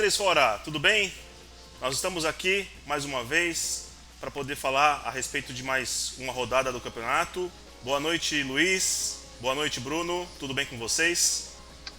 Três Fora, tudo bem? Nós estamos aqui mais uma vez para poder falar a respeito de mais uma rodada do campeonato. Boa noite, Luiz. Boa noite, Bruno. Tudo bem com vocês?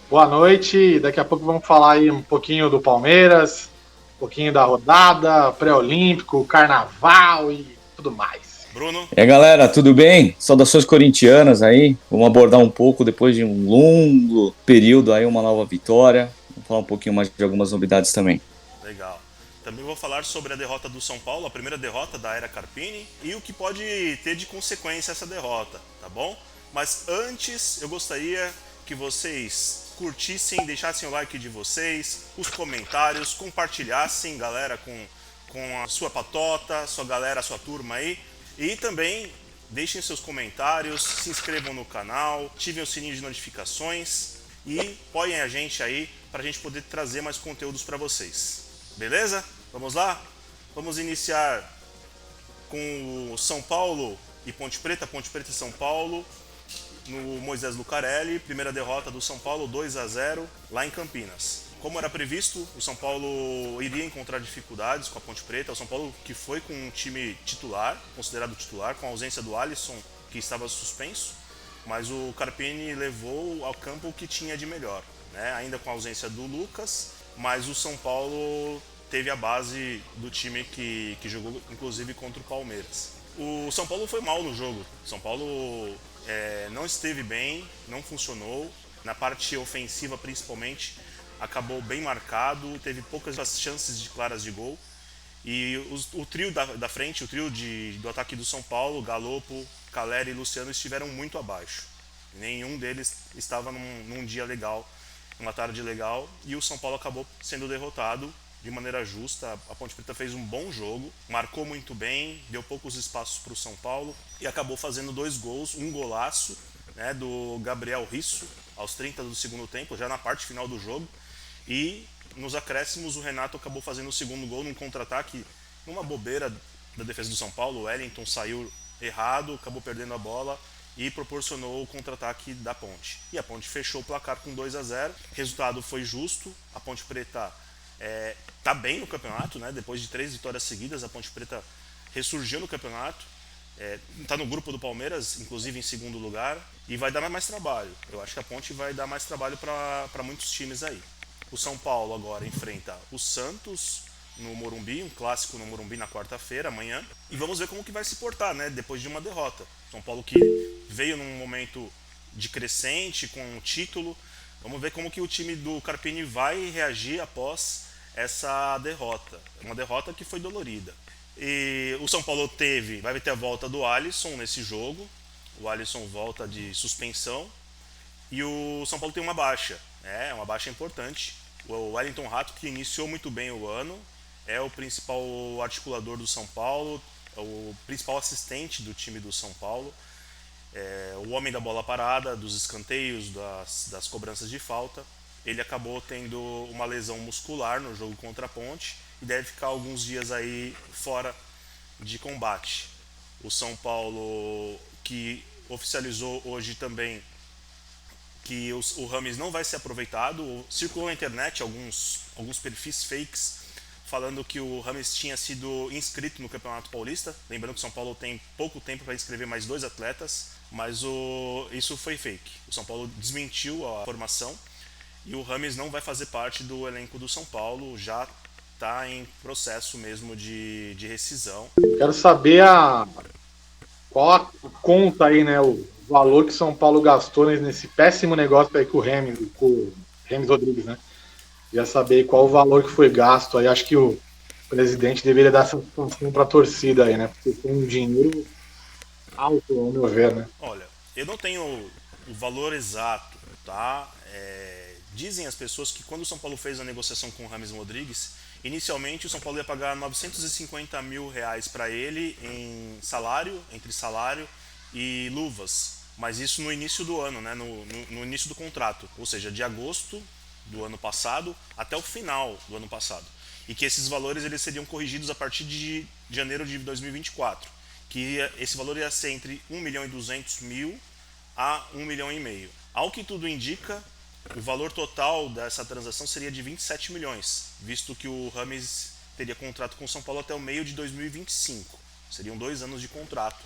Boa noite. Daqui a pouco vamos falar aí um pouquinho do Palmeiras, um pouquinho da rodada, pré-olímpico, carnaval e tudo mais. Bruno? E aí, galera, tudo bem? Saudações corintianas aí. Vamos abordar um pouco, depois de um longo período aí, uma nova vitória. Vamos falar um pouquinho mais de algumas novidades também. Legal. Também vou falar sobre a derrota do São Paulo, a primeira derrota da era Carpini, e o que pode ter de consequência essa derrota, tá bom? Mas antes, eu gostaria que vocês curtissem, deixassem o like de vocês, os comentários, compartilhassem, galera, com a sua patota, sua galera, a sua turma aí. E também deixem seus comentários, se inscrevam no canal, ativem o sininho de notificações e apoiem a gente aí para a gente poder trazer mais conteúdos para vocês. Beleza? Vamos lá? Vamos iniciar com o São Paulo e Ponte Preta e São Paulo no Moisés Lucarelli. Primeira derrota do São Paulo, 2-0 lá em Campinas. Como era previsto, o São Paulo iria encontrar dificuldades com a Ponte Preta. O São Paulo que foi com um time titular, considerado titular, com a ausência do Alisson, que estava suspenso, mas o Carpini levou ao campo o que tinha de melhor, né? Ainda com a ausência do Lucas, mas o São Paulo teve a base do time que jogou inclusive contra o Palmeiras. O São Paulo foi mal no jogo. O São Paulo não esteve bem, não funcionou. Na parte ofensiva principalmente, acabou bem marcado, teve poucas chances claras de gol. E o trio da frente, o trio do ataque do São Paulo, Galopo, Caleri e Luciano, estiveram muito abaixo. Nenhum deles estava num dia legal, numa tarde legal, e o São Paulo acabou sendo derrotado de maneira justa. A Ponte Preta fez um bom jogo, marcou muito bem, deu poucos espaços para o São Paulo e acabou fazendo 2 gols, um golaço, né, do Gabriel Risso aos 30 do segundo tempo, já na parte final do jogo, e nos acréscimos o Renato acabou fazendo o segundo gol num contra-ataque, numa bobeira da defesa do São Paulo. O Wellington saiu errado, acabou perdendo a bola e proporcionou o contra-ataque da Ponte. E a Ponte fechou o placar com 2-0. O resultado foi justo. A Ponte Preta está bem no campeonato, né? Depois de 3 vitórias seguidas, a Ponte Preta ressurgiu no campeonato. Está no grupo do Palmeiras, inclusive em segundo lugar, e vai dar mais trabalho. Eu acho que a Ponte vai dar mais trabalho para muitos times aí. O São Paulo agora enfrenta o Santos no Morumbi, um clássico no Morumbi na quarta-feira, amanhã. E vamos ver como que vai se portar, né, depois de uma derrota. São Paulo que veio num momento de crescente, com um título. Vamos ver como que o time do Carpini vai reagir após essa derrota. Uma derrota que foi dolorida. E o São Paulo vai ter a volta do Alisson nesse jogo. O Alisson volta de suspensão. E o São Paulo tem uma baixa. Uma baixa importante. O Wellington Rato, que iniciou muito bem o ano, é o principal articulador do São Paulo, é o principal assistente do time do São Paulo, o homem da bola parada, dos escanteios, das cobranças de falta. Ele acabou tendo uma lesão muscular no jogo contra a Ponte e deve ficar alguns dias aí fora de combate. O São Paulo, que oficializou hoje também que o Rames não vai ser aproveitado. Circulou na internet alguns perfis fakes falando que o Rames tinha sido inscrito no Campeonato Paulista. Lembrando que o São Paulo tem pouco tempo para inscrever mais 2 atletas, mas isso foi fake. O São Paulo desmentiu a informação e o Rames não vai fazer parte do elenco do São Paulo, já está em processo mesmo de rescisão. Quero saber qual a conta aí, né? O valor que São Paulo gastou nesse péssimo negócio aí com o Remes Rodrigues, né? Queria saber qual o valor que foi gasto aí. Acho que o presidente deveria dar essa função para a torcida aí, né? Porque tem um dinheiro alto, ao meu ver, né? Olha, eu não tenho o valor exato, tá? Dizem as pessoas que quando o São Paulo fez a negociação com o Rames Rodrigues, inicialmente o São Paulo ia pagar R$950 mil para ele em salário, entre salário e luvas. Mas isso no início do ano, né? No início do contrato, ou seja, de agosto do ano passado até o final do ano passado. E que esses valores eles seriam corrigidos a partir de janeiro de 2024. Que esse valor ia ser entre 1.200.000 a 1,5 milhão. Ao que tudo indica, o valor total dessa transação seria de 27 milhões, visto que o Rames teria contrato com o São Paulo até o meio de 2025. Seriam 2 anos de contrato.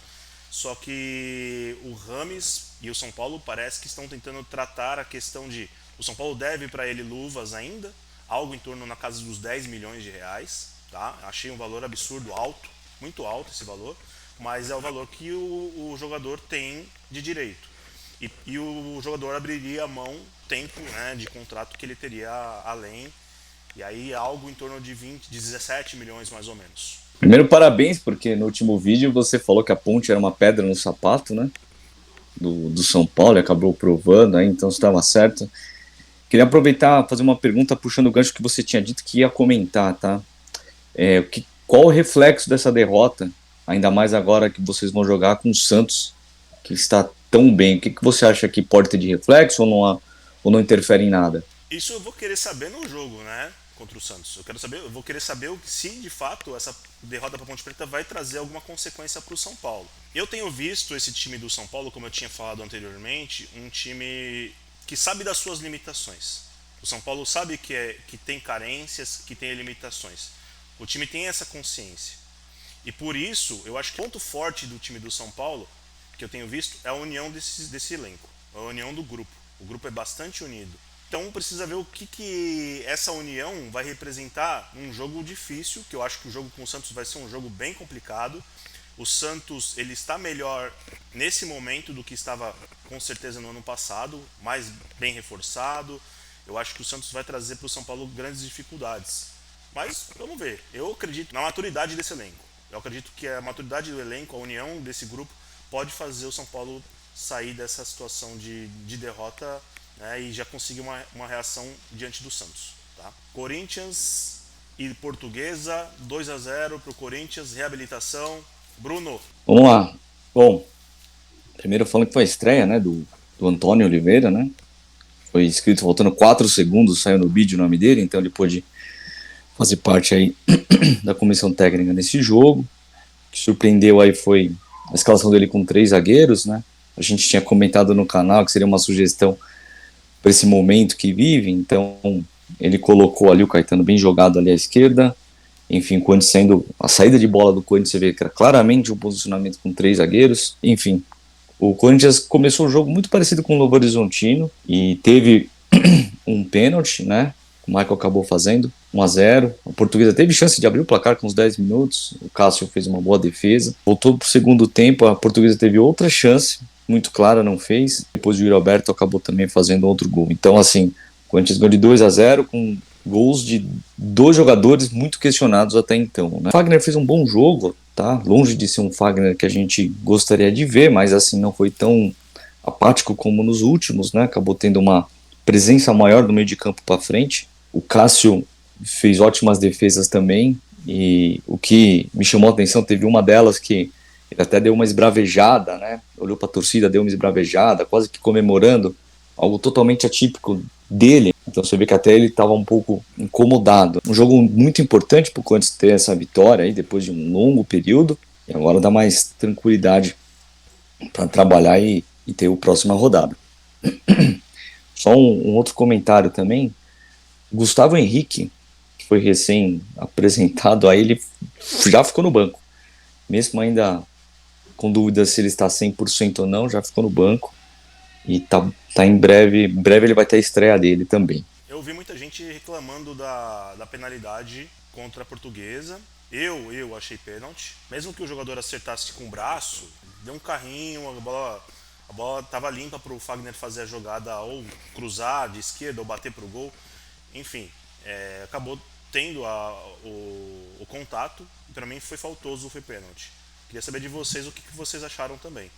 Só que o Rames e o São Paulo parece que estão tentando tratar a questão de... O São Paulo deve para ele luvas ainda, algo em torno na casa dos 10 milhões de reais. Tá? Achei um valor absurdo, alto, muito alto esse valor, mas é o valor que o jogador tem de direito. E o jogador abriria a mão tempo, né, de contrato que ele teria além, e aí algo em torno de 17 milhões mais ou menos. Primeiro, parabéns, porque no último vídeo você falou que a Ponte era uma pedra no sapato, né? Do São Paulo, e acabou provando, aí, então estava certo. Queria aproveitar fazer uma pergunta puxando o gancho que você tinha dito que ia comentar, tá? Qual o reflexo dessa derrota, ainda mais agora que vocês vão jogar com o Santos, que está tão bem? O que você acha que pode ter de reflexo ou não interfere em nada? Isso eu vou querer saber no jogo, né? Contra o Santos. Eu vou querer saber se de fato essa derrota para a Ponte Preta vai trazer alguma consequência para o São Paulo. Eu tenho visto esse time do São Paulo, como eu tinha falado anteriormente, um time que sabe das suas limitações. O São Paulo sabe que tem carências, que tem limitações. O time tem essa consciência. E por isso, eu acho que o ponto forte do time do São Paulo, que eu tenho visto, é a união desse elenco, a união do grupo. O grupo é bastante unido. Então precisa ver o que essa união vai representar num jogo difícil, que eu acho que o jogo com o Santos vai ser um jogo bem complicado. O Santos ele está melhor nesse momento do que estava com certeza no ano passado, mais bem reforçado. Eu acho que o Santos vai trazer para o São Paulo grandes dificuldades. Mas vamos ver. Eu acredito na maturidade desse elenco. Eu acredito que a maturidade do elenco, a união desse grupo, pode fazer o São Paulo sair dessa situação de derrota, né, e já conseguir uma reação diante do Santos. Tá? Corinthians e Portuguesa, 2-0 para o Corinthians, reabilitação. Bruno. Vamos lá. Bom, primeiro falando que foi a estreia, né, do Antônio Oliveira, né? Foi inscrito faltando 4 segundos, saiu no vídeo o nome dele, então ele pôde fazer parte aí da comissão técnica nesse jogo. O que surpreendeu aí foi a escalação dele com 3 zagueiros, né? A gente tinha comentado no canal que seria uma sugestão para esse momento que vive, então ele colocou ali o Caetano bem jogado ali à esquerda. Enfim, o Corinthians sendo a saída de bola do Corinthians, você vê que era claramente um posicionamento com 3 zagueiros. Enfim, o Corinthians começou o jogo muito parecido com o Novo Horizontino e teve um pênalti, né? O Michael acabou fazendo 1-0. A Portuguesa teve chance de abrir o placar com uns 10 minutos. O Cássio fez uma boa defesa. Voltou para o segundo tempo, a Portuguesa teve outra chance, muito clara, não fez. Depois o Yuri Alberto acabou também fazendo outro gol. Então, assim, o Corinthians ganhou de 2-0 com gols de 2 jogadores muito questionados até então, né? O Fagner fez um bom jogo, tá? Longe de ser um Fagner que a gente gostaria de ver, mas assim, não foi tão apático como nos últimos, né? Acabou tendo uma presença maior no meio de campo para frente. O Cássio fez ótimas defesas também, e o que me chamou a atenção, teve uma delas que ele até deu uma esbravejada, né? Olhou para a torcida, deu uma esbravejada, quase que comemorando, algo totalmente atípico dele. Então você vê que até ele estava um pouco incomodado. Um jogo muito importante para o Corinthians ter essa vitória aí depois de um longo período, e agora dá mais tranquilidade para trabalhar e ter a próxima rodada. Só um outro comentário também. Gustavo Henrique, que foi recém-apresentado, aí ele já ficou no banco. Mesmo ainda com dúvidas se ele está 100% ou não, já ficou no banco. E tá em breve ele vai ter a estreia dele também. Eu vi muita gente reclamando da penalidade contra a Portuguesa. Eu achei pênalti. Mesmo que o jogador acertasse com o braço, deu um carrinho, a bola estava limpa para o Fagner fazer a jogada ou cruzar de esquerda ou bater para o gol. Enfim, acabou tendo o contato. Para mim foi faltoso, foi pênalti. Queria saber de vocês o que vocês acharam também.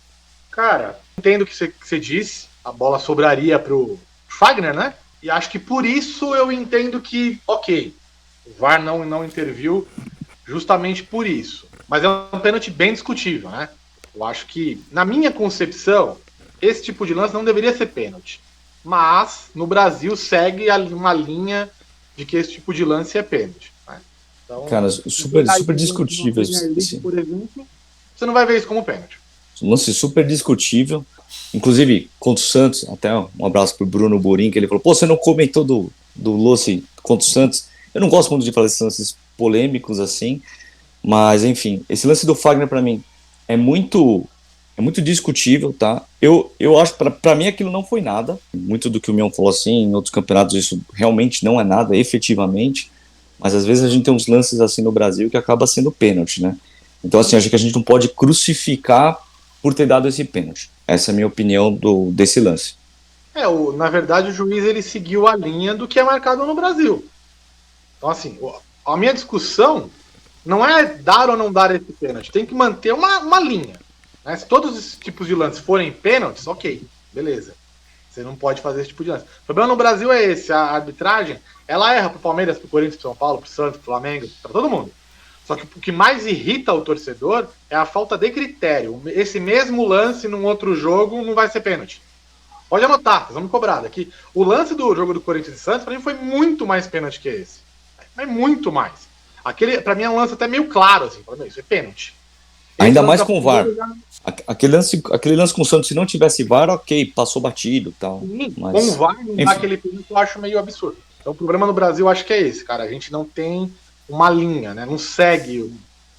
Cara, entendo o que você disse. A bola sobraria pro Fagner, né? E acho que por isso eu entendo que, ok, o VAR não interviu justamente por isso. Mas é um pênalti bem discutível, né? Eu acho que, na minha concepção, esse tipo de lance não deveria ser pênalti. Mas, no Brasil, segue uma linha de que esse tipo de lance é pênalti. Né? Então, cara, super discutível. Por exemplo, você não vai ver isso como pênalti. Um lance super discutível. Inclusive, contra o Santos, até um abraço pro Bruno Burim, que ele falou, pô, você não comentou do lance contra o Santos? Eu não gosto muito de falar desses lances polêmicos assim, mas enfim, esse lance do Fagner para mim é muito discutível, tá? Eu acho, para mim aquilo não foi nada. Muito do que o Mion falou assim, em outros campeonatos isso realmente não é nada, efetivamente. Mas às vezes a gente tem uns lances assim no Brasil que acaba sendo pênalti, né? Então assim, acho que a gente não pode crucificar por ter dado esse pênalti. Essa é a minha opinião desse lance. Na verdade, o juiz ele seguiu a linha do que é marcado no Brasil. Então, assim, a minha discussão não é dar ou não dar esse pênalti. Tem que manter uma linha. Né? Se todos esses tipos de lances forem pênaltis, ok, beleza. Você não pode fazer esse tipo de lance. O problema no Brasil é esse. A arbitragem, ela erra pro Palmeiras, pro Corinthians, pro São Paulo, pro Santos, pro Flamengo, pra todo mundo. Só que o que mais irrita o torcedor é a falta de critério. Esse mesmo lance num outro jogo não vai ser pênalti. Pode anotar, vocês vão me cobrar daqui. O lance do jogo do Corinthians e Santos, pra mim, foi muito mais pênalti que esse. Mas muito mais. Aquele, pra mim, é um lance até meio claro, assim. Isso é pênalti. Ainda mais com o VAR. Aquele lance com o Santos, se não tivesse VAR, ok, passou batido e tal. Sim, mas... com o VAR, não dá aquele pênalti, eu acho meio absurdo. Então o problema no Brasil, eu acho que é esse, cara. A gente não tem uma linha, né? Não segue.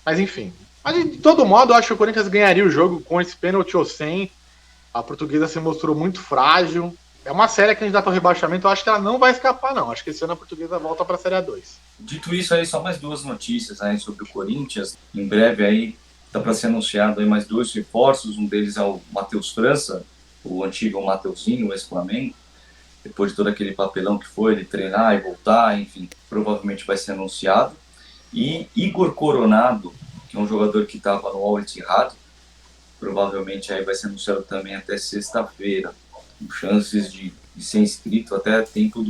Mas enfim. Mas de todo modo, eu acho que o Corinthians ganharia o jogo com esse pênalti ou sem. A Portuguesa se mostrou muito frágil. É uma série candidata ao rebaixamento, eu acho que ela não vai escapar, não. Acho que esse ano a Portuguesa volta para a Série A2. Dito isso aí, só mais duas notícias aí sobre o Corinthians. Em breve aí está para ser anunciado aí mais 2 reforços. Um deles é o Matheus França, o antigo Mateuzinho, o ex-Flamengo. Depois de todo aquele papelão que foi, de treinar e voltar, enfim, provavelmente vai ser anunciado. E Igor Coronado, que é um jogador que estava no Al Ittihad, provavelmente aí vai ser anunciado também até sexta-feira, com chances de ser inscrito até tempo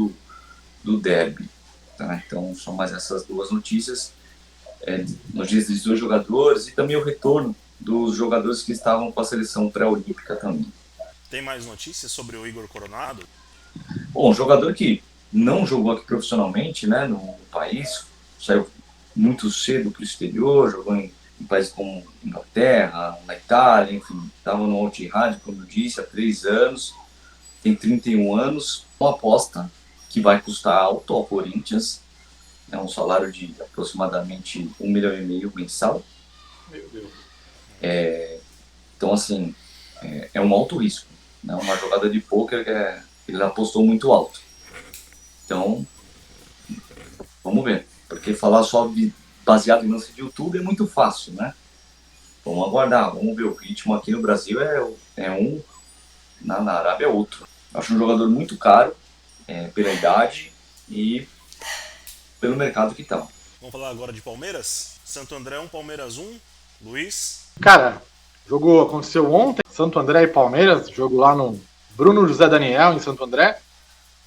do derby. Tá? Então, são mais essas duas notícias. Notícias dos 2 jogadores e também o retorno dos jogadores que estavam com a seleção pré-olímpica também. Tem mais notícias sobre o Igor Coronado? Bom, um jogador que não jogou aqui profissionalmente, né, no país, saiu muito cedo para o exterior, jogou em países como Inglaterra, na Itália, enfim, estava no Al Ittihad, como eu disse, há 3 anos, tem 31 anos, uma aposta que vai custar alto ao Corinthians, é um salário de aproximadamente 1,5 milhão mensal. Meu Deus. Então, assim, é um alto risco, né? Uma jogada de pôquer ele apostou muito alto. Então, vamos ver, porque falar só baseado em lance de YouTube é muito fácil, né? Vamos aguardar, vamos ver. O ritmo aqui no Brasil é um, na Arábia é outro. Acho um jogador muito caro, pela idade e pelo mercado que tá. Vamos falar agora de Palmeiras? Santo André 1, Palmeiras 1. Luiz? Cara, o jogo aconteceu ontem, Santo André e Palmeiras, jogo lá no Bruno José Daniel, em Santo André.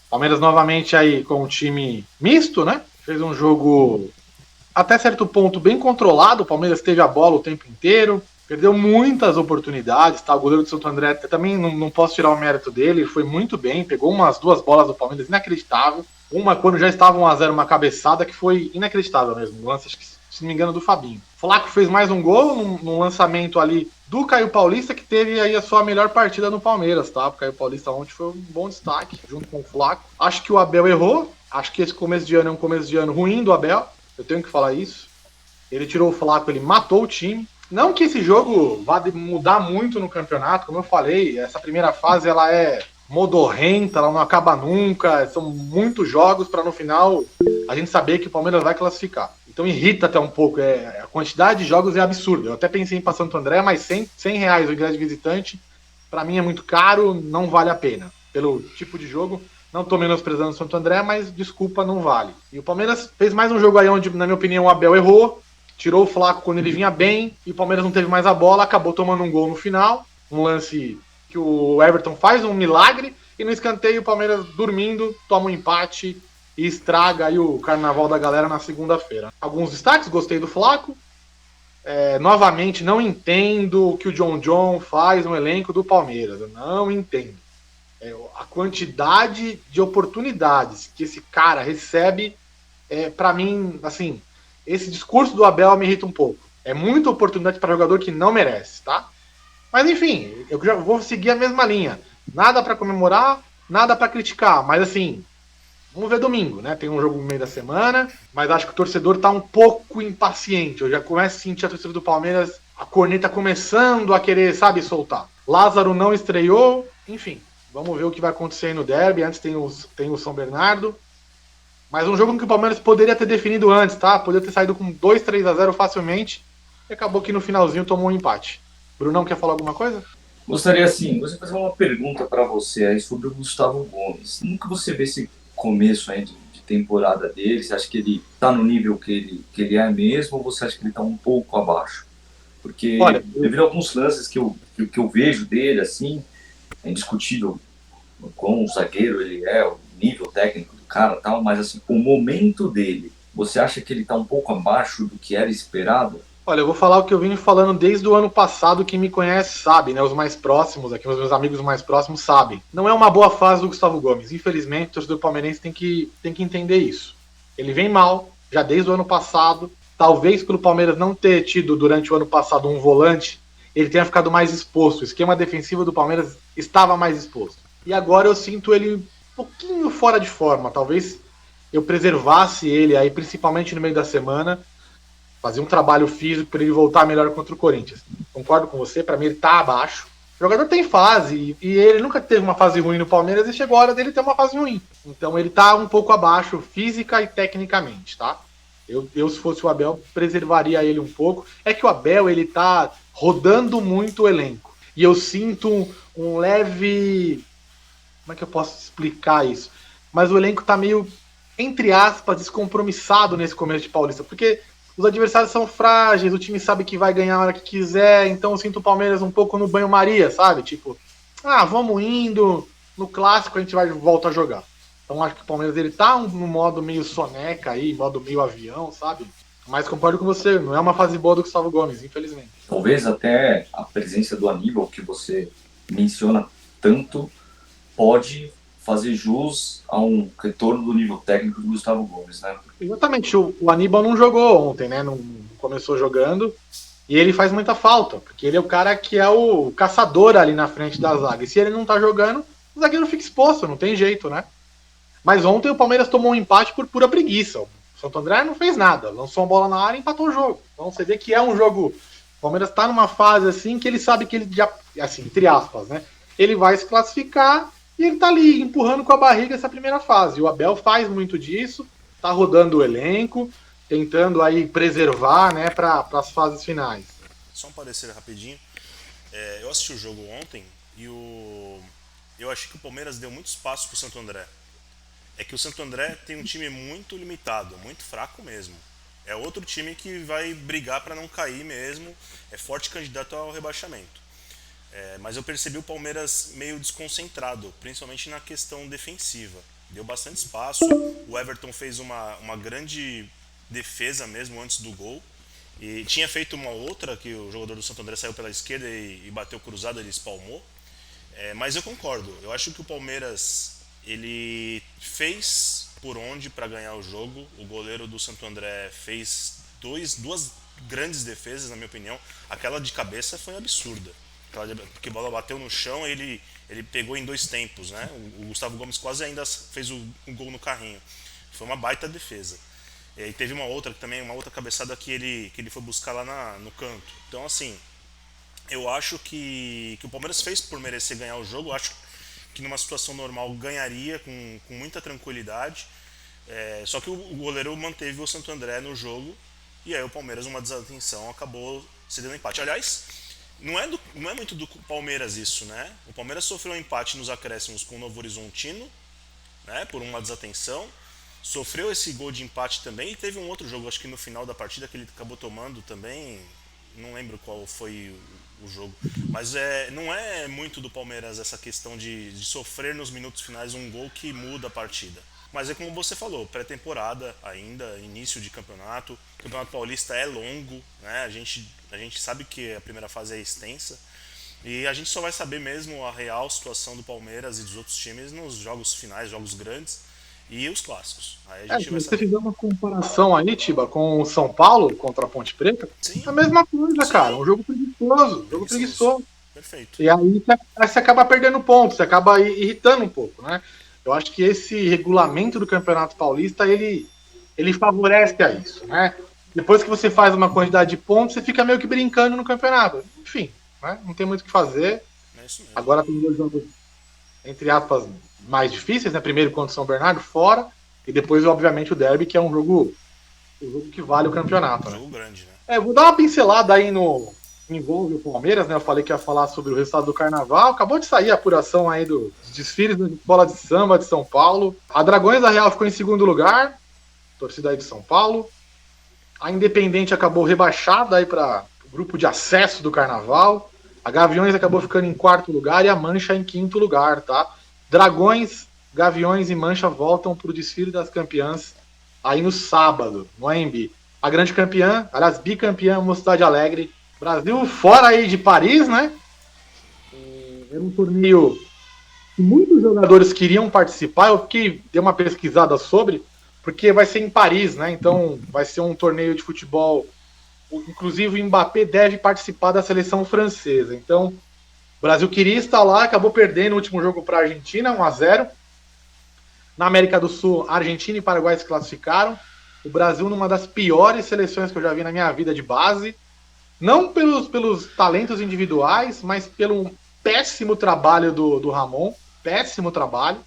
Palmeiras novamente aí com um time misto, né? Fez um jogo até certo ponto bem controlado, o Palmeiras teve a bola o tempo inteiro, perdeu muitas oportunidades, tá? O goleiro do Santo André também não posso tirar o mérito dele, ele foi muito bem, pegou umas 2 bolas do Palmeiras inacreditável. Uma quando já estava 1-0, uma cabeçada que foi inacreditável mesmo, um lance, acho que, se não me engano, do Fabinho. Flaco fez mais um gol num lançamento ali do Caio Paulista, que teve aí a sua melhor partida no Palmeiras, tá? O Caio Paulista ontem foi um bom destaque, junto com o Flaco. Acho que o Abel errou, acho que esse começo de ano é um começo de ano ruim do Abel, eu tenho que falar isso. Ele tirou o Flaco, ele matou o time. Não que esse jogo vá mudar muito no campeonato, como eu falei, essa primeira fase ela é modorrenta, ela não acaba nunca, são muitos jogos para no final a gente saber que o Palmeiras vai classificar. Então irrita até um pouco, a quantidade de jogos é absurda. Eu até pensei em ir para Santo André, mas R$100 o ingresso de visitante, para mim é muito caro, não vale a pena. Pelo tipo de jogo, não tô menosprezando o Santo André, mas desculpa, não vale. E o Palmeiras fez mais um jogo aí onde, na minha opinião, o Abel errou, tirou o Flaco quando ele vinha bem, e o Palmeiras não teve mais a bola, acabou tomando um gol no final, um lance que o Everton faz um milagre, e no escanteio o Palmeiras dormindo, toma um empate e estraga aí o carnaval da galera na segunda-feira. Alguns destaques, gostei do Flaco, novamente não entendo o que o John faz no elenco do Palmeiras, eu não entendo. A quantidade de oportunidades que esse cara recebe, para mim, assim, esse discurso do Abel me irrita um pouco. É muita oportunidade para jogador que não merece, tá? Mas enfim, eu já vou seguir a mesma linha. Nada para comemorar, nada para criticar, mas assim, vamos ver domingo, né? Tem um jogo no meio da semana, mas acho que o torcedor tá um pouco impaciente. Eu já começo a sentir a torcida do Palmeiras, a corneta começando a querer, sabe, soltar. Lázaro não estreou, enfim. Vamos ver o que vai acontecer aí no derby. Antes tem o São Bernardo. Mas um jogo que o Palmeiras poderia ter definido antes, tá? Poderia ter saído com 2-3-0 facilmente. E acabou que no finalzinho tomou um empate. Brunão, quer falar alguma coisa? Gostaria, assim, você fazer uma pergunta para você aí sobre o Gustavo Gomes. Nunca você vê esse começo aí de temporada dele? Você acha que ele tá no nível que ele é mesmo, ou você acha que ele tá um pouco abaixo? Porque Olha, devido a alguns lances que eu vejo dele, assim, é indiscutível o quão zagueiro ele é, o nível técnico do cara e tal, mas assim, o momento dele, você acha que ele tá um pouco abaixo do que era esperado? Olha, eu vou falar o que eu vim falando desde o ano passado. Quem me conhece sabe, né? Os mais próximos aqui, os meus amigos mais próximos sabem. Não é uma boa fase do Gustavo Gomes. Infelizmente, o torcedor palmeirense tem que entender isso. Ele vem mal, já desde o ano passado. Talvez pelo Palmeiras não ter tido durante o ano passado um volante, ele tenha ficado mais exposto. O esquema defensivo do Palmeiras estava mais exposto. E agora eu sinto ele um pouquinho fora de forma. Talvez eu preservasse ele aí, principalmente no meio da semana, fazer um trabalho físico para ele voltar melhor contra o Corinthians. Concordo com você, para mim ele tá abaixo. O jogador tem fase, e ele nunca teve uma fase ruim no Palmeiras, e chegou a hora dele ter uma fase ruim. Então ele tá um pouco abaixo física e tecnicamente, tá? Eu se fosse o Abel, preservaria ele um pouco. É que o Abel, ele tá rodando muito o elenco. E eu sinto um leve... Como é que eu posso explicar isso? Mas o elenco tá meio, entre aspas, descompromissado nesse começo de Paulista, porque os adversários são frágeis, o time sabe que vai ganhar a hora que quiser, então eu sinto o Palmeiras um pouco no banho-maria, sabe? Tipo, vamos indo, no clássico a gente volta a jogar. Então acho que o Palmeiras ele tá no modo meio soneca aí, modo meio avião, sabe? Mas concordo com você, não é uma fase boa do Gustavo Gomes, infelizmente. Talvez até a presença do Aníbal, que você menciona tanto, pode fazer jus a um retorno do nível técnico do Gustavo Gomes, né? Exatamente, o Aníbal não jogou ontem, né? Não começou jogando. E ele faz muita falta, porque ele é o cara que é o caçador ali na frente da zaga. E se ele não tá jogando, o zagueiro fica exposto, não tem jeito, né? Mas ontem o Palmeiras tomou um empate por pura preguiça. O Santo André não fez nada, lançou uma bola na área e empatou o jogo. Então você vê que é um jogo... O Palmeiras tá numa fase assim que ele sabe que ele já... Assim, entre aspas, né? Ele vai se classificar e ele tá ali empurrando com a barriga essa primeira fase. O Abel faz muito disso, tá rodando o elenco, tentando aí preservar, né, para as fases finais. Só um parecer rapidinho. Eu assisti o jogo ontem e eu achei que o Palmeiras deu muito espaço pro Santo André. É que o Santo André tem um time muito limitado, muito fraco mesmo. É outro time que vai brigar para não cair mesmo, é forte candidato ao rebaixamento. Mas eu percebi o Palmeiras meio desconcentrado, principalmente na questão defensiva. Deu bastante espaço, o Everton fez uma grande defesa mesmo antes do gol. E tinha feito uma outra, que o jogador do Santo André saiu pela esquerda e bateu cruzado, ele espalmou. Mas eu concordo, eu acho que o Palmeiras ele fez por onde para ganhar o jogo. O goleiro do Santo André fez duas grandes defesas, na minha opinião. Aquela de cabeça foi absurda, porque a bola bateu no chão, ele pegou em dois tempos, né? O Gustavo Gomes quase ainda fez um gol no carrinho. Foi uma baita defesa. E teve uma outra cabeçada que ele foi buscar lá no canto. Então, assim, eu acho que o Palmeiras fez por merecer ganhar o jogo. Eu acho que numa situação normal ganharia com muita tranquilidade. Só que o goleiro manteve o Santo André no jogo. E aí o Palmeiras, uma desatenção, acabou cedendo empate. Aliás, não é muito do Palmeiras isso, né? O Palmeiras sofreu um empate nos acréscimos com o Novo Horizontino, né, por uma desatenção. Sofreu esse gol de empate também. E teve um outro jogo, acho que no final da partida, que ele acabou tomando também. Não lembro qual foi o jogo. Mas não é muito do Palmeiras essa questão de sofrer nos minutos finais um gol que muda a partida. Mas é como você falou, pré-temporada ainda, início de campeonato. O Campeonato Paulista é longo, né? A gente sabe que a primeira fase é extensa. E a gente só vai saber mesmo a real situação do Palmeiras e dos outros times nos jogos finais, jogos grandes e os clássicos. Aí a gente vai se você saber. fizer uma comparação aí, Tiba, com o São Paulo contra a Ponte Preta, Sim. é a mesma coisa, Sim. cara. Um jogo preguiçoso. Preguiçoso. Perfeito. E aí você acaba perdendo pontos, você acaba irritando um pouco, né? Eu acho que esse regulamento do Campeonato Paulista, ele favorece a isso, né? Depois que você faz uma quantidade de pontos, você fica meio que brincando no campeonato. Enfim, né? Não tem muito o que fazer. É isso mesmo. Agora tem 2 jogos, entre aspas, mais difíceis, né? Primeiro contra o São Bernardo, fora, e depois, obviamente, o Derby, que é um jogo que vale o campeonato, né? Jogo grande, né? Eu vou dar uma pincelada aí no envolve o Palmeiras, né? Eu falei que ia falar sobre o resultado do Carnaval. Acabou de sair a apuração aí dos desfiles da Escola de Samba de São Paulo. A Dragões da Real ficou em segundo lugar, torcida aí de São Paulo. A Independente acabou rebaixada aí para o grupo de acesso do Carnaval. A Gaviões acabou ficando em quarto lugar e a Mancha em quinto lugar, tá? Dragões, Gaviões e Mancha voltam para o desfile das campeãs aí no sábado, no AMB. A grande campeã, aliás, bicampeã, Mocidade Alegre. Brasil fora aí de Paris, né? Era um torneio que muitos jogadores queriam participar. Eu fiquei, dei uma pesquisada sobre, porque vai ser em Paris, né? Então vai ser um torneio de futebol. Inclusive o Mbappé deve participar da seleção francesa. Então, o Brasil queria estar lá, acabou perdendo o último jogo para a Argentina, 1-0. Na América do Sul, Argentina e Paraguai se classificaram. O Brasil numa das piores seleções que eu já vi na minha vida de base. Não pelos talentos individuais, mas pelo péssimo trabalho do Ramon. Péssimo trabalho.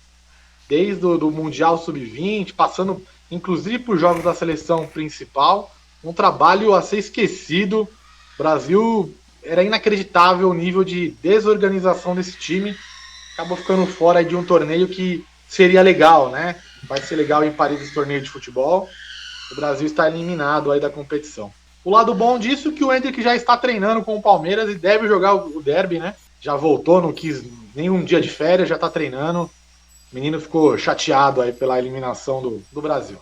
Desde o Mundial Sub-20, passando inclusive por jogos da seleção principal. Um trabalho a ser esquecido. O Brasil era inacreditável o nível de desorganização desse time. Acabou ficando fora de um torneio que seria legal, né? Vai ser legal em Paris esse torneio de futebol. O Brasil está eliminado aí da competição. O lado bom disso é que o Endrick já está treinando com o Palmeiras e deve jogar o derby, né? Já voltou, não quis nenhum dia de férias, já está treinando. O menino ficou chateado aí pela eliminação do Brasil.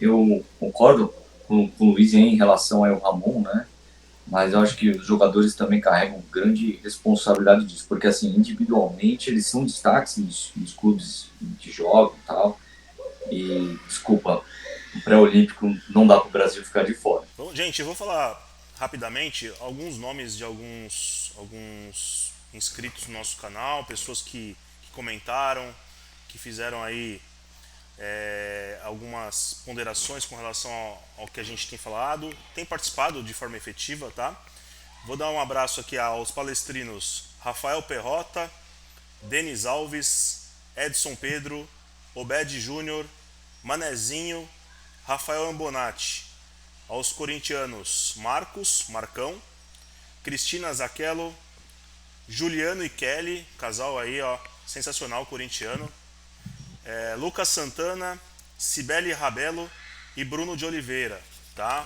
Eu concordo com o Luiz em relação ao Ramon, né? Mas eu acho que os jogadores também carregam grande responsabilidade disso, porque assim, individualmente eles são destaques nos clubes que jogam e tal. E, desculpa, o pré-olímpico não dá para o Brasil ficar de fora. Bom, gente, eu vou falar rapidamente alguns nomes de alguns inscritos no nosso canal, pessoas que comentaram, que fizeram aí algumas ponderações com relação ao que a gente tem falado, tem participado de forma efetiva, tá? Vou dar um abraço aqui aos palestrinos Rafael Perrota, Denis Alves, Edson Pedro, Obed Júnior, Manezinho, Rafael Ambonati, aos corintianos Marcão, Cristina Zaquelo, Juliano e Kelly, casal aí, ó, sensacional corintiano, Lucas Santana, Cibele Rabelo e Bruno de Oliveira, tá?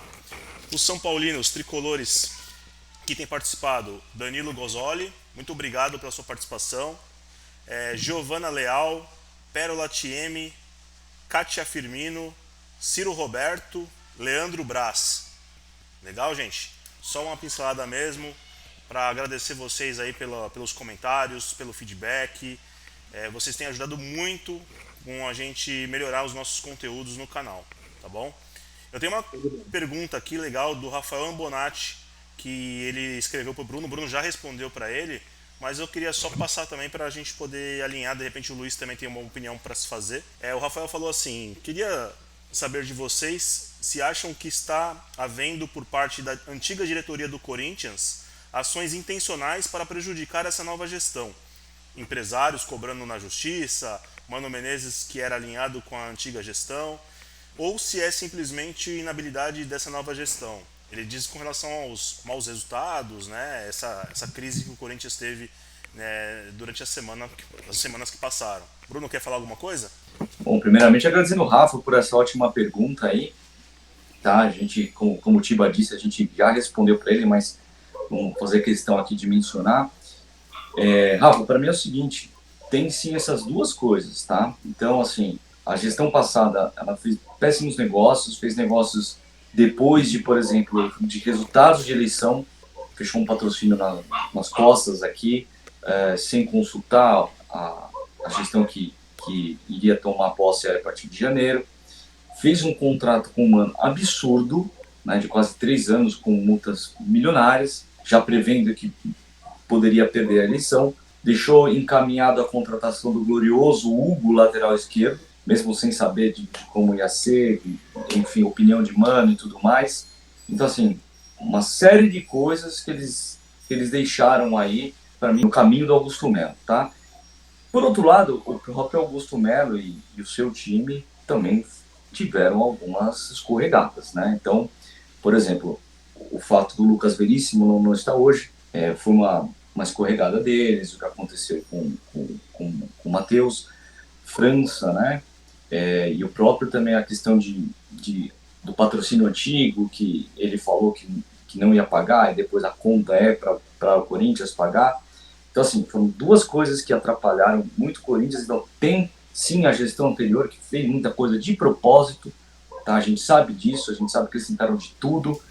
Os São Paulinos, tricolores que têm participado, Danilo Gozoli, muito obrigado pela sua participação, Giovana Leal, Pérola Tieme, Kátia Firmino, Ciro Roberto, Leandro Braz. Legal, gente? Só uma pincelada mesmo para agradecer vocês aí pelos comentários, pelo feedback. Vocês têm ajudado muito com a gente melhorar os nossos conteúdos no canal, tá bom? Eu tenho uma pergunta aqui legal do Rafael Ambonati, que ele escreveu para o Bruno. O Bruno já respondeu para ele, mas eu queria só passar também para a gente poder alinhar. De repente o Luiz também tem uma opinião para se fazer. O Rafael falou assim: queria saber de vocês se acham que está havendo por parte da antiga diretoria do Corinthians ações intencionais para prejudicar essa nova gestão. Empresários cobrando na justiça, Mano Menezes que era alinhado com a antiga gestão, ou se é simplesmente inabilidade dessa nova gestão. Ele diz com relação aos maus resultados, né, essa crise que o Corinthians teve, né, durante as semanas que passaram. Bruno, quer falar alguma coisa? Bom, primeiramente agradecendo o Rafa por essa ótima pergunta aí, tá? A gente, como o Tiba disse, a gente já respondeu para ele, mas vamos fazer questão aqui de mencionar. Rafa, para mim é o seguinte, tem sim essas duas coisas, tá? Então, assim, a gestão passada, ela fez péssimos negócios, fez negócios depois de, por exemplo, de resultados de eleição, fechou um patrocínio nas costas aqui, sem consultar a gestão que iria tomar posse a partir de janeiro, fez um contrato com o Mano absurdo, né, de quase 3 anos com multas milionárias, já prevendo que poderia perder a eleição, deixou encaminhado a contratação do glorioso Hugo, lateral esquerdo, mesmo sem saber de como ia ser, enfim, opinião de mano e tudo mais. Então, assim, uma série de coisas que eles deixaram aí, para mim, no caminho do Augusto Melo, tá? Por outro lado, o próprio Augusto Melo e o seu time também tiveram algumas escorregadas, né? Então, por exemplo, o fato do Lucas Veríssimo não estar hoje foi uma escorregada deles, o que aconteceu com o Matheus França, né? E o próprio também a questão do patrocínio antigo, que ele falou que não ia pagar, e depois a conta para o Corinthians pagar. Então, assim, foram duas coisas que atrapalharam muito o Corinthians. Então, tem, sim, a gestão anterior que fez muita coisa de propósito, tá? A gente sabe disso, a gente sabe que eles tentaram de tudo.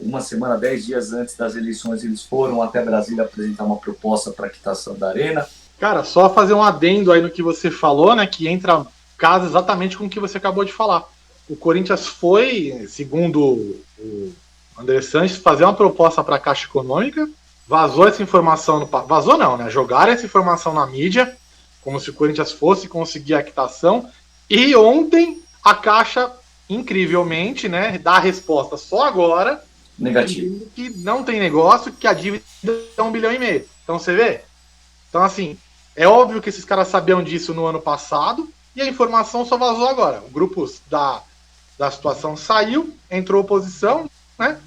Uma semana, 10 dias antes das eleições, eles foram até Brasília apresentar uma proposta para a quitação da Arena. Cara, só fazer um adendo aí no que você falou, né, que entra casa exatamente com o que você acabou de falar. O Corinthians foi, segundo o André Sanches, fazer uma proposta para a Caixa Econômica, vazou essa informação, vazou não, né, jogaram essa informação na mídia, como se o Corinthians fosse conseguir a quitação, e ontem a Caixa, incrivelmente, né, dá a resposta só agora, negativo, que não tem negócio, que a dívida é 1,5 bilhão. Então você vê? Então, assim, é óbvio que esses caras sabiam disso no ano passado e a informação só vazou agora. O grupo da situação saiu, entrou oposição, né?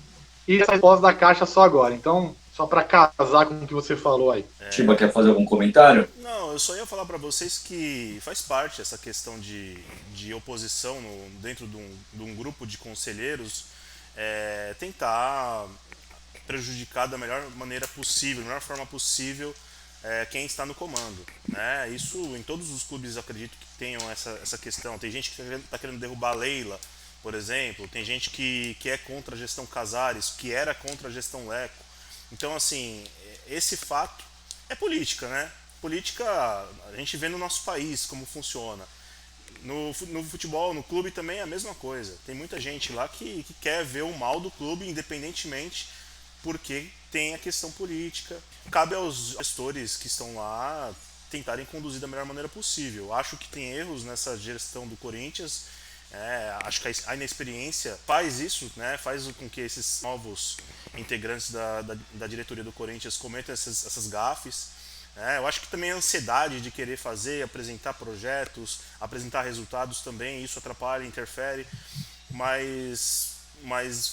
E essa resposta da Caixa só agora. Então, só para casar com o que você falou aí. Tiba, quer fazer algum comentário? Não, eu só ia falar para vocês que faz parte essa questão de oposição dentro de um grupo de conselheiros tentar prejudicar da melhor maneira possível, da melhor forma possível quem está no comando, né? Isso em todos os clubes eu acredito que tenham essa questão. Tem gente que está querendo derrubar a Leila, por exemplo. Tem gente que é contra a gestão Casares, que era contra a gestão Leco. Então, assim, esse fato é política, né? Política, a gente vê no nosso país como funciona. No futebol, no clube também é a mesma coisa. Tem muita gente lá que quer ver o mal do clube, independentemente, porque tem a questão política. Cabe aos gestores que estão lá tentarem conduzir da melhor maneira possível. Acho que tem erros nessa gestão do Corinthians. Acho que a inexperiência faz isso, né? Faz com que esses novos integrantes da diretoria do Corinthians cometam essas gafes. Eu acho que também a ansiedade de querer fazer, apresentar projetos, apresentar resultados também, isso atrapalha, interfere. Mas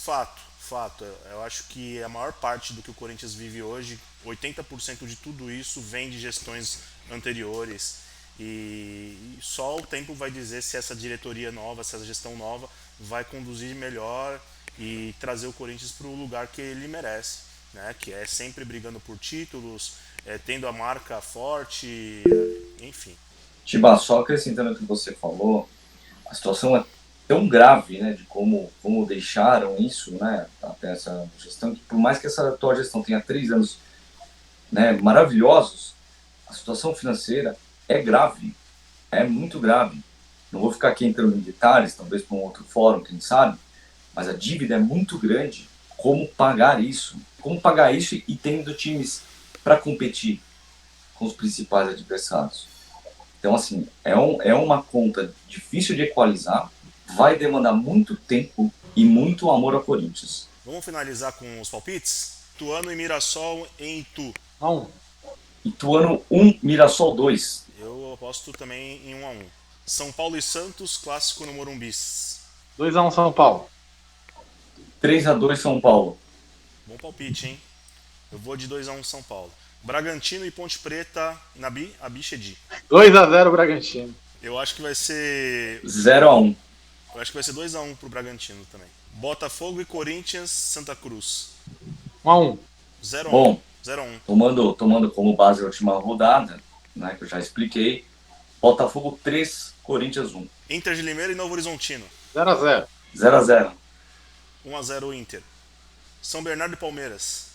fato, eu acho que a maior parte do que o Corinthians vive hoje, 80% de tudo isso vem de gestões anteriores. E só o tempo vai dizer se essa diretoria nova, se essa gestão nova vai conduzir melhor e trazer o Corinthians para o lugar que ele merece, né? Que é sempre brigando por títulos, tendo a marca forte, enfim. Tiba, só acrescentando o que você falou, a situação é tão grave, né, de como deixaram isso, né, até essa gestão, que por mais que essa atual gestão tenha 3 anos, né, maravilhosos, a situação financeira é grave, é muito grave. Não vou ficar aqui entrando em detalhes, talvez para um outro fórum, quem sabe, mas a dívida é muito grande. Como pagar isso? Como pagar isso e tendo times para competir com os principais adversários? Então, assim, é uma conta difícil de equalizar, vai demandar muito tempo e muito amor ao Corinthians. Vamos finalizar com os palpites? Ituano e Mirassol em Itu. 1-1. Ituano 1, Mirassol 2. Eu aposto também em 1-1. São Paulo e Santos, clássico no Morumbi. 2-1 São Paulo. 3-2 São Paulo. Bom palpite, hein? Eu vou de 2-1 São Paulo. Bragantino e Ponte Preta na Abichedi. 2-0 Bragantino. Eu acho que vai ser 0-1. Eu acho que vai ser 2-1 pro Bragantino também. Botafogo e Corinthians, Santa Cruz. 1-1. 0-1. Bom, 0-1. tomando como base a última rodada, né, que eu já expliquei, Botafogo 3, Corinthians 1. Inter de Limeira e Novo Horizontino. 0-0. 0-0. 1-0 Inter. São Bernardo e Palmeiras.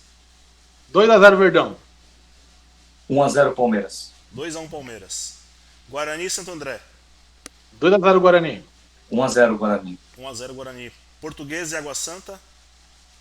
2-0 Verdão. 1-0 Palmeiras. 2-1 Palmeiras. Guarani e Santo André. 2-0 Guarani. 1-0 Guarani. 1-0 Guarani. Português e Água Santa.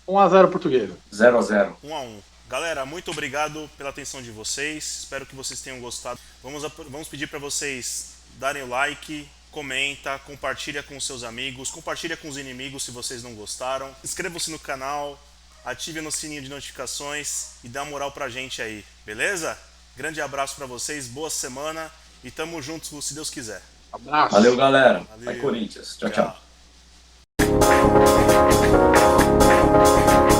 1-0 Portuguesa. 0-0. 1-1. Galera, muito obrigado pela atenção de vocês. Espero que vocês tenham gostado. Vamos pedir para vocês darem o like, comenta, compartilha com seus amigos, compartilha com os inimigos se vocês não gostaram. Inscrevam-se no canal, ativem o sininho de notificações e dá uma moral pra gente aí, beleza? Grande abraço para vocês, boa semana e tamo juntos se Deus quiser. Abraço. Valeu, galera. Valeu. Vai Corinthians. Tchau, tchau. Tchau.